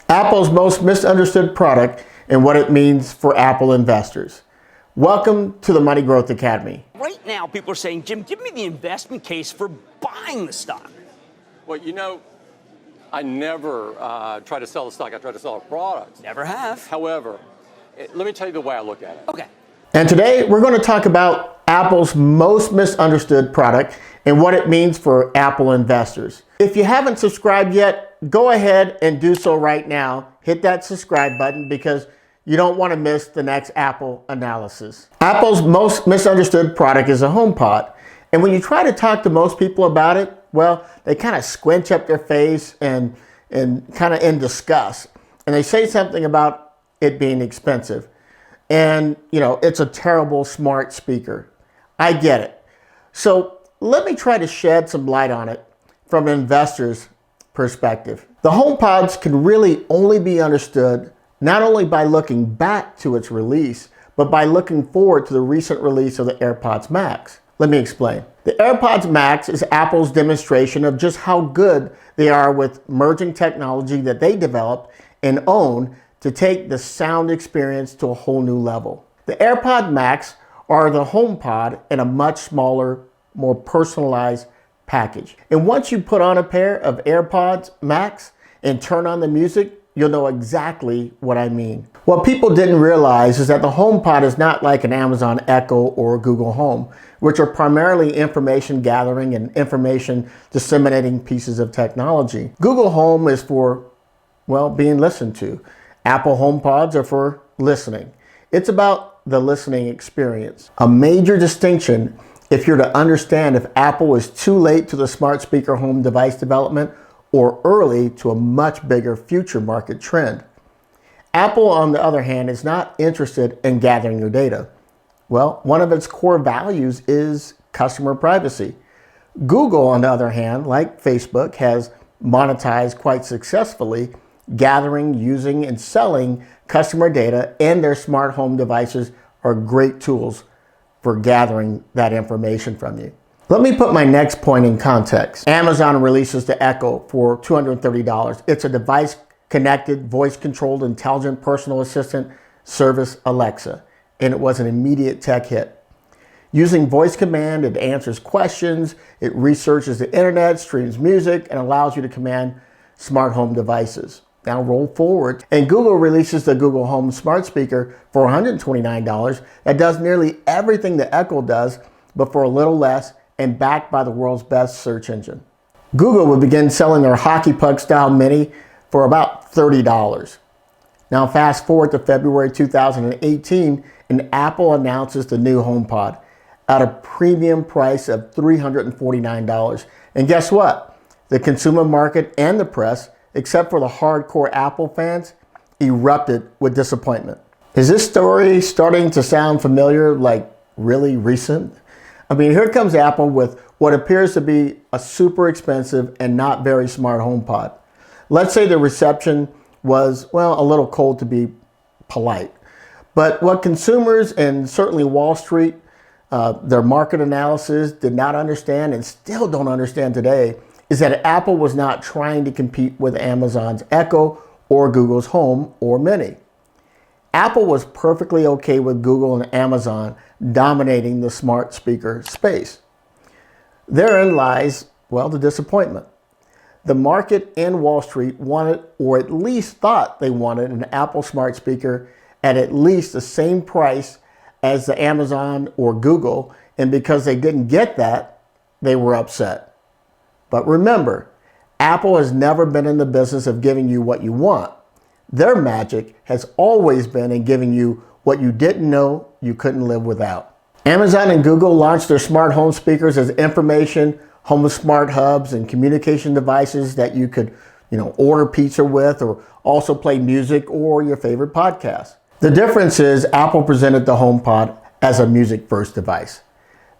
Apple's most misunderstood product and what it means for Apple investors. Welcome to the Money Growth Academy. Right now, people are saying, Jim, give me the investment case for buying the stock. Well, you know, I never try to sell a stock. I try to sell a product. Never have. However, let me tell you the way I look at it. Okay. And today we're going to talk about Apple's most misunderstood product and what it means for Apple investors. If you haven't subscribed yet, go ahead and do so right now. Hit that subscribe button because you don't want to miss the next Apple analysis. Apple's most misunderstood product is a HomePod. And when you try to talk to most people about it, well, they kind of squinch up their face and kind of in disgust. And they say something about it being expensive. And, you know, it's a terrible smart speaker. I get it. So let me try to shed some light on it from an investor's perspective. The HomePods can really only be understood not only by looking back to its release, but by looking forward to the recent release of the AirPods Max. Let me explain. The AirPods Max is Apple's demonstration of just how good they are with merging technology that they developed and own to take the sound experience to a whole new level. The AirPod Max are the HomePod in a much smaller, more personalized package. And once you put on a pair of AirPods Max and turn on the music, you'll know exactly what I mean. What people didn't realize is that the HomePod is not like an Amazon Echo or Google Home, which are primarily information gathering and information disseminating pieces of technology. Google Home is for, well, being listened to. Apple HomePods are for listening. It's about the listening experience. A major distinction if you're to understand if Apple is too late to the smart speaker home device development or early to a much bigger future market trend. Apple, on the other hand, is not interested in gathering your data. Well, one of its core values is customer privacy. Google, on the other hand, like Facebook, has monetized quite successfully gathering, using, and selling customer data, and their smart home devices are great tools for gathering that information from you. Let me put my next point in context. Amazon releases the Echo for $230. It's a device-connected, voice-controlled, intelligent personal assistant service Alexa, and it was an immediate tech hit. Using voice command, it answers questions, it researches the internet, streams music, and allows you to command smart home devices. Now roll forward, and Google releases the Google Home smart speaker for $129 that does nearly everything the Echo does, but for a little less and backed by the world's best search engine. Google would begin selling their hockey puck style mini for about $30. Now fast forward to February 2018, and Apple announces the new HomePod at a premium price of $349. And guess what? The consumer market and the press, except for the hardcore Apple fans, erupted with disappointment. Is this story starting to sound familiar, like really recent? I mean, here comes Apple with what appears to be a super expensive and not very smart HomePod. Let's say the reception was, well, a little cold to be polite. But what consumers and certainly Wall Street, their market analysis did not understand and still don't understand today is that Apple was not trying to compete with Amazon's Echo or Google's Home or Mini. Apple was perfectly okay with Google and Amazon dominating the smart speaker space. Therein lies, well, the disappointment. The market and Wall Street wanted, or at least thought they wanted, an Apple smart speaker at least the same price as the Amazon or Google, and because they didn't get that, they were upset. But remember, Apple has never been in the business of giving you what you want. Their magic has always been in giving you what you didn't know you couldn't live without. Amazon and Google launched their smart home speakers as information, home smart hubs, and communication devices that you could, order pizza with or also play music or your favorite podcast. The difference is Apple presented the HomePod as a music-first device.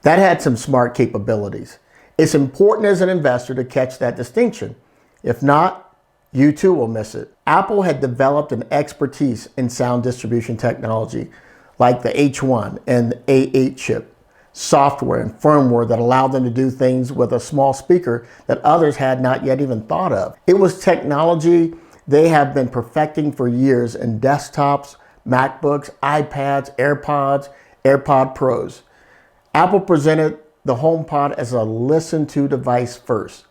That had some smart capabilities. It's important as an investor to catch that distinction. If not, you too will miss it. Apple had developed an expertise in sound distribution technology, like the H1 and the A8 chip, software and firmware that allowed them to do things with a small speaker that others had not yet even thought of. It was technology they have been perfecting for years in desktops, MacBooks, iPads, AirPods, AirPod Pros. Apple presented the HomePod as a listen-to device first,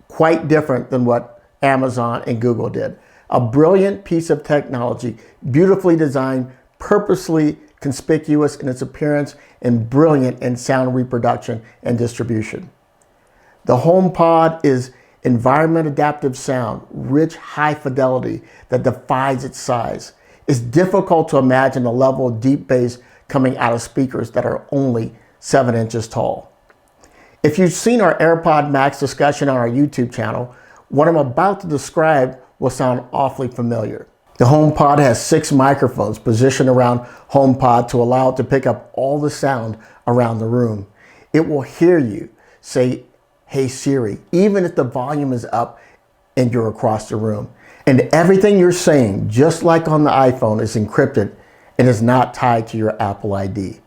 quite different than what Amazon and Google did. A brilliant piece of technology, beautifully designed, purposely conspicuous in its appearance, and brilliant in sound reproduction and distribution. The HomePod is environment adaptive sound, rich high fidelity that defies its size. It's difficult to imagine the level of deep bass coming out of speakers that are only 7 inches tall. If you've seen our AirPod Max discussion on our YouTube channel, what I'm about to describe will sound awfully familiar. The HomePod has 6 microphones positioned around HomePod to allow it to pick up all the sound around the room. It will hear you say, "Hey Siri," even if the volume is up and you're across the room. And everything you're saying, just like on the iPhone, is encrypted and is not tied to your Apple ID.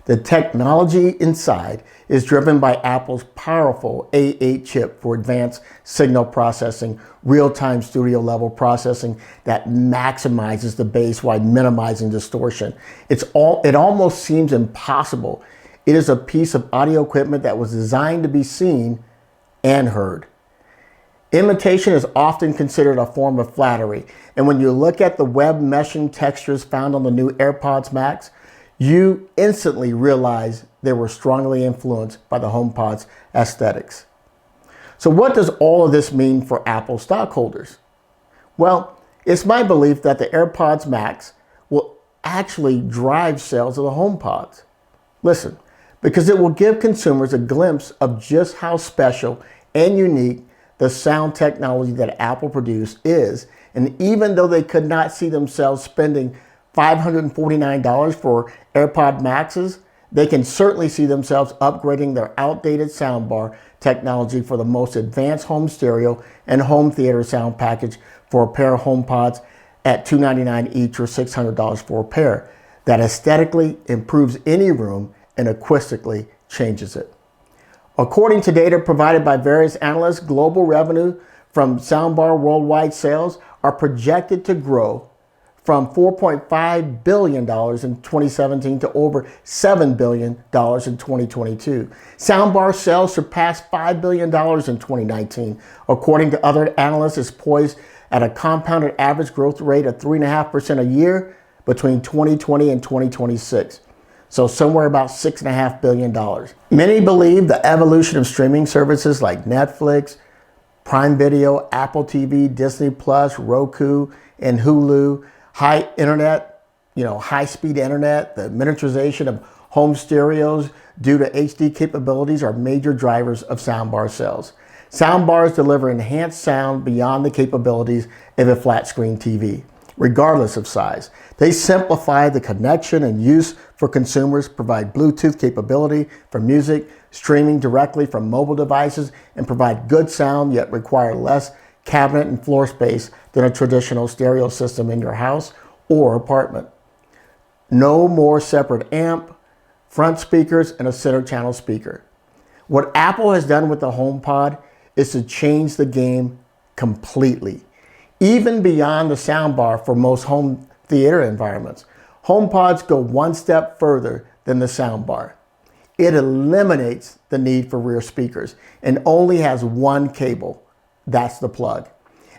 The technology inside is driven by Apple's powerful A8 chip for advanced signal processing, real-time studio level processing that maximizes the bass while minimizing distortion. It almost seems impossible. It is a piece of audio equipment that was designed to be seen and heard. Imitation is often considered a form of flattery, and when you look at the web meshing textures found on the new AirPods Max, you instantly realize they were strongly influenced by the HomePod's aesthetics. So what does all of this mean for Apple stockholders? Well, it's my belief that the AirPods Max will actually drive sales of the HomePods. Listen, because it will give consumers a glimpse of just how special and unique the sound technology that Apple produced is, and even though they could not see themselves spending $549 for AirPod Maxes, they can certainly see themselves upgrading their outdated soundbar technology for the most advanced home stereo and home theater sound package for a pair of HomePods at $299 each or $600 for a pair that aesthetically improves any room and acoustically changes it. According to data provided by various analysts, global revenue from soundbar worldwide sales are projected to grow from $4.5 billion in 2017 to over $7 billion in 2022. Soundbar sales surpassed $5 billion in 2019. According to other analysts, it's poised at a compounded average growth rate of 3.5% a year between 2020 and 2026. So somewhere about $6.5 billion. Many believe the evolution of streaming services like Netflix, Prime Video, Apple TV, Disney Plus, Roku, and Hulu, high-speed internet, the miniaturization of home stereos due to HD capabilities are major drivers of soundbar sales. Soundbars deliver enhanced sound beyond the capabilities of a flat-screen TV, regardless of size. They simplify the connection and use for consumers, provide Bluetooth capability for music, streaming directly from mobile devices, and provide good sound yet require less cabinet and floor space than a traditional stereo system in your house or apartment. No more separate amp, front speakers, and a center channel speaker. What Apple has done with the HomePod is to change the game completely, even beyond the soundbar for most home theater environments. HomePods go one step further than the soundbar. It eliminates the need for rear speakers and only has one cable. That's the plug.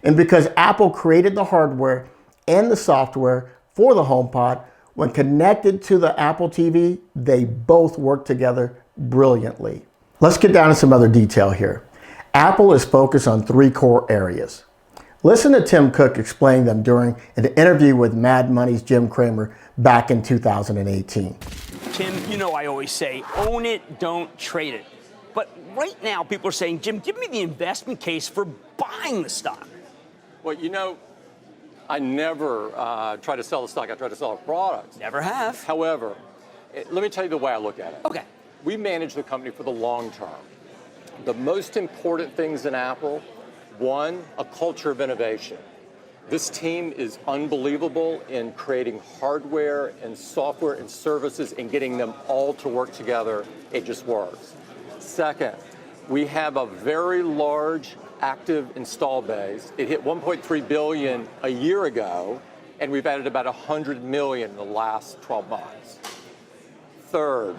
And because Apple created the hardware and the software for the HomePod, when connected to the Apple TV, they both work together brilliantly. Let's get down to some other detail here. Apple is focused on 3 core areas. Listen to Tim Cook explain them during an interview with Mad Money's Jim Cramer back in 2018. Tim, you know I always say, own it, don't trade it. But right now, people are saying, Jim, give me the investment case for buying the stock. Well, you know, I never try to sell the stock. I try to sell a product. Never have. However, let me tell you the way I look at it. Okay. We manage the company for the long term. The most important things in Apple, 1, a culture of innovation. This team is unbelievable in creating hardware and software and services and getting them all to work together. It just works. 2nd, we have a very large active install base. It hit 1.3 billion a year ago, and we've added about 100 million in the last 12 months. Third,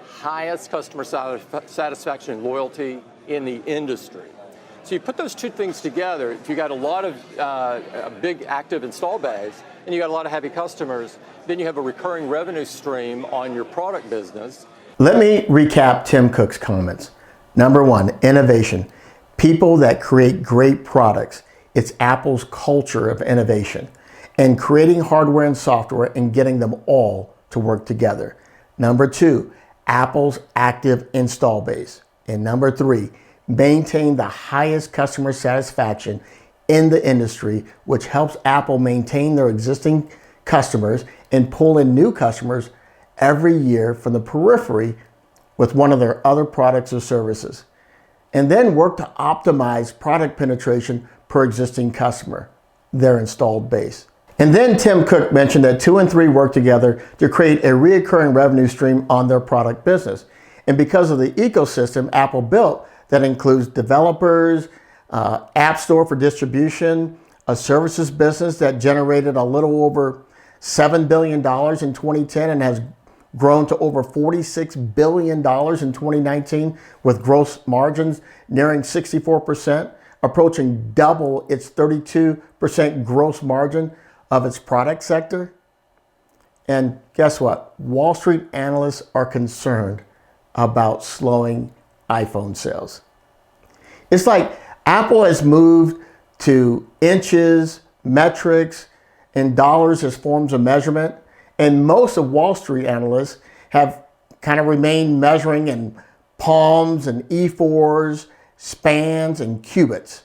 highest customer satisfaction and loyalty in the industry. So you put those two things together, if you got a lot of a big active install base and you got a lot of happy customers, then you have a recurring revenue stream on your product business. Let me recap Tim Cook's comments. Number one, innovation. People that create great products. It's Apple's culture of innovation and creating hardware and software and getting them all to work together. Number two, Apple's active install base. And number three, maintain the highest customer satisfaction in the industry, which helps Apple maintain their existing customers and pull in new customers every year from the periphery with one of their other products or services. And then work to optimize product penetration per existing customer, their installed base. And then Tim Cook mentioned that 2 and 3 work together to create a recurring revenue stream on their product business. And because of the ecosystem Apple built that includes developers, App Store for distribution, a services business that generated a little over $7 billion in 2010 and has grown to over $46 billion in 2019 with gross margins nearing 64%, approaching double its 32% gross margin of its product sector. And guess what? Wall Street analysts are concerned about slowing iPhone sales. It's like Apple has moved to inches, metrics, and dollars as forms of measurement. And most of Wall Street analysts have kind of remained measuring in palms and E4s, spans and cubits.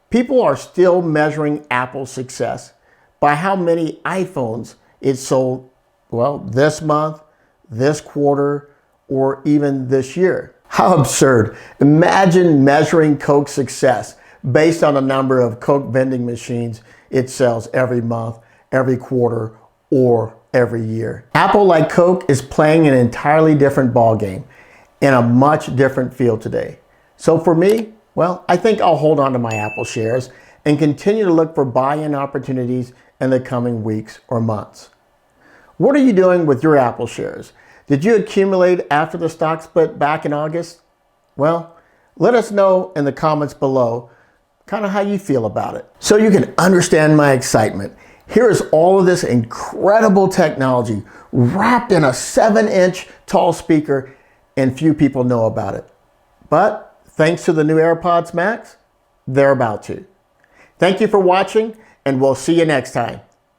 People are still measuring Apple's success by how many iPhones it sold, well, this month, this quarter, or even this year. How absurd. Imagine measuring Coke's success based on the number of Coke vending machines it sells every month, every quarter, or every year. Apple, like Coke, is playing an entirely different ballgame in a much different field today. So for me, well, I think I'll hold on to my Apple shares and continue to look for buy-in opportunities in the coming weeks or months. What are you doing with your Apple shares? Did you accumulate after the stock split back in August? Well, let us know in the comments below kind of how you feel about it. So you can understand my excitement. Here is all of this incredible technology wrapped in a 7-inch tall speaker, and few people know about it. But thanks to the new AirPods Max, they're about to. Thank you for watching, and we'll see you next time.